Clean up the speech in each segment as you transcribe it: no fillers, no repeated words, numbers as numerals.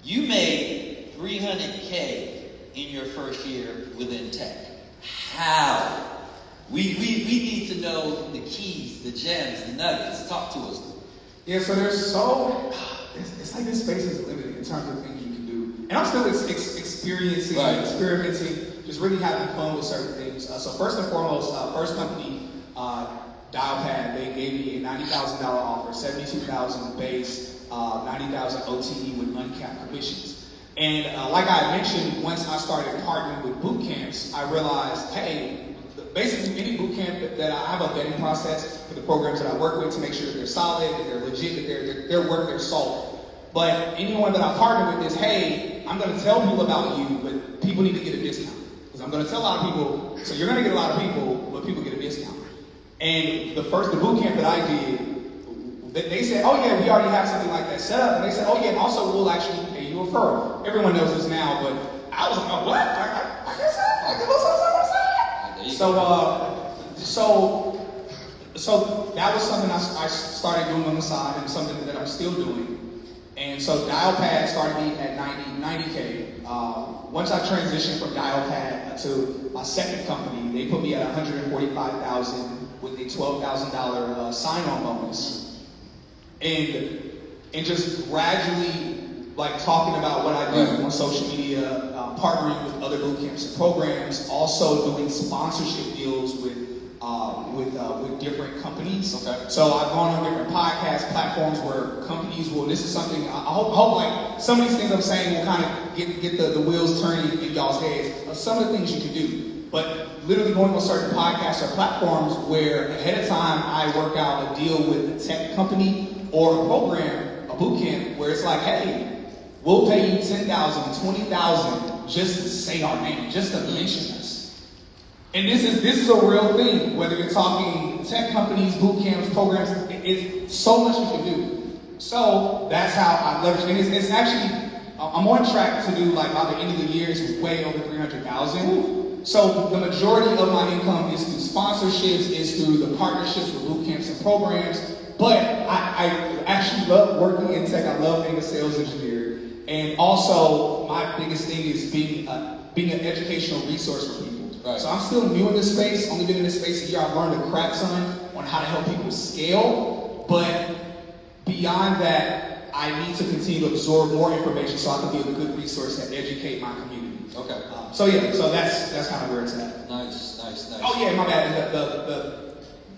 You made $300K in your first year within tech. How? We need to know the keys, the gems, the nuggets. Talk to us. Yeah, so it's like this space is limited in terms of things you can do. And I'm still experiencing, experimenting, just really having fun with certain things. So first and foremost, first company, Dialpad, they gave me a $90,000 offer, $72,000 base, $90,000 OTE with uncapped commissions. And like I mentioned, once I started partnering with bootcamps, I realized, hey, basically any bootcamp that I have a vetting process for the programs that I work with to make sure that they're solid, that they're legit, that they're worth their salt. But anyone that I partner with is, hey, I'm going to tell people about you, but people need to get a discount. Because I'm going to tell a lot of people, so you're going to get a lot of people, but people get a discount. And the boot camp that I did, they said, oh yeah, we already have something like that set up. And they said, oh yeah, and also we'll actually pay you a referral. Everyone knows this now, but I was like, oh, what? I guess I can do something. So that was something I started doing on the side and something that I'm still doing. And so Dialpad started me at 90K. Once I transitioned from Dialpad to my second company, they put me at $145,000 with a $12,000 sign-on bonus. And just gradually, like talking about what I do on social media, partnering with other boot camps and programs, also doing sponsorship deals with different companies. Okay. So I've gone on different podcast platforms where companies will, this is something, I hope like some of these things I'm saying will kind of get the wheels turning in y'all's heads of some of the things you can do. But literally going on certain podcasts or platforms where ahead of time I work out a deal with a tech company or a program, a boot camp, where it's like, hey, we'll pay you $10,000, $20,000 just to say our name, just to mention us. And this is a real thing, whether you're talking tech companies, boot camps, programs, it's so much you can do. So that's how I leverage it. It's actually, I'm on track to do like by the end of the year, it's way over 300,000. So the majority of my income is through sponsorships, is through the partnerships with boot camps and programs. But I actually love working in tech. I love being a sales engineer. And also my biggest thing is being an educational resource for people. Right. So I'm still new in this space, only been in this space a year. I've learned a crap ton on how to help people scale, but beyond that, I need to continue to absorb more information so I can be a good resource to educate my community. Okay. So that's kind of where it's at. Nice. Oh yeah, my bad. The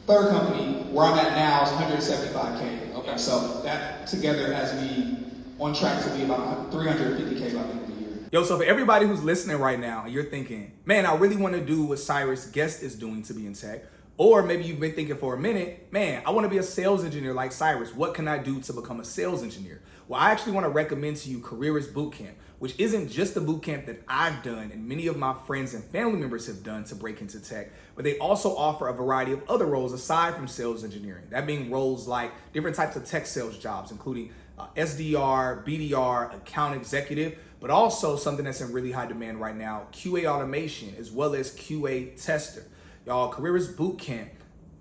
third company where I'm at now is 175K. Okay. So that together has me on track to be about 350K by the end of the year. Yo, so for everybody who's listening right now, you're thinking, man, I really want to do what Cyrus Guest is doing to be in tech. Or maybe you've been thinking for a minute, man, I want to be a sales engineer like Cyrus. What can I do to become a sales engineer? Well, I actually want to recommend to you Careerist Bootcamp, which isn't just a bootcamp that I've done and many of my friends and family members have done to break into tech, but they also offer a variety of other roles aside from sales engineering. That being roles like different types of tech sales jobs, including SDR, BDR, account executive, but also something that's in really high demand right now, QA automation, as well as QA tester. Y'all, Careerist Bootcamp,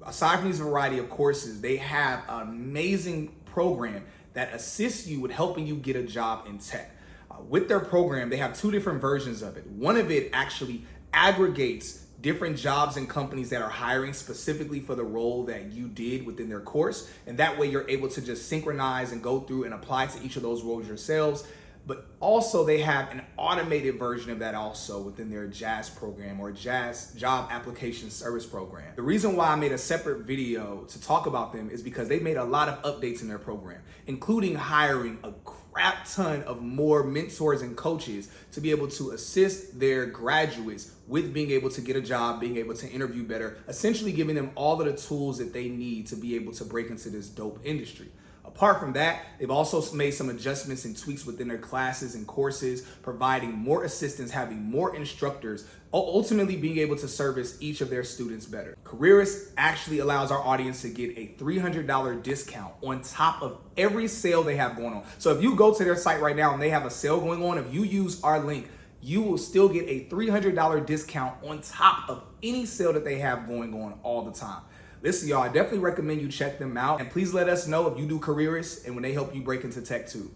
aside from these variety of courses, they have an amazing program that assists you with helping you get a job in tech. With their program, they have two different versions of it. One of it actually aggregates different jobs and companies that are hiring specifically for the role that you did within their course. And that way you're able to just synchronize and go through and apply to each of those roles yourselves. But also they have an automated version of that also within their JAS program, or JAS, Job Application Service Program. The reason why I made a separate video to talk about them is because they've made a lot of updates in their program, including hiring a crap ton of more mentors and coaches to be able to assist their graduates with being able to get a job, being able to interview better, essentially giving them all of the tools that they need to be able to break into this dope industry. Apart from that, they've also made some adjustments and tweaks within their classes and courses, providing more assistance, having more instructors, ultimately being able to service each of their students better. Careerist actually allows our audience to get a $300 discount on top of every sale they have going on. So if you go to their site right now and they have a sale going on, if you use our link, you will still get a $300 discount on top of any sale that they have going on all the time. Listen, y'all, I definitely recommend you check them out. And please let us know if you do Careerist and when they help you break into tech too.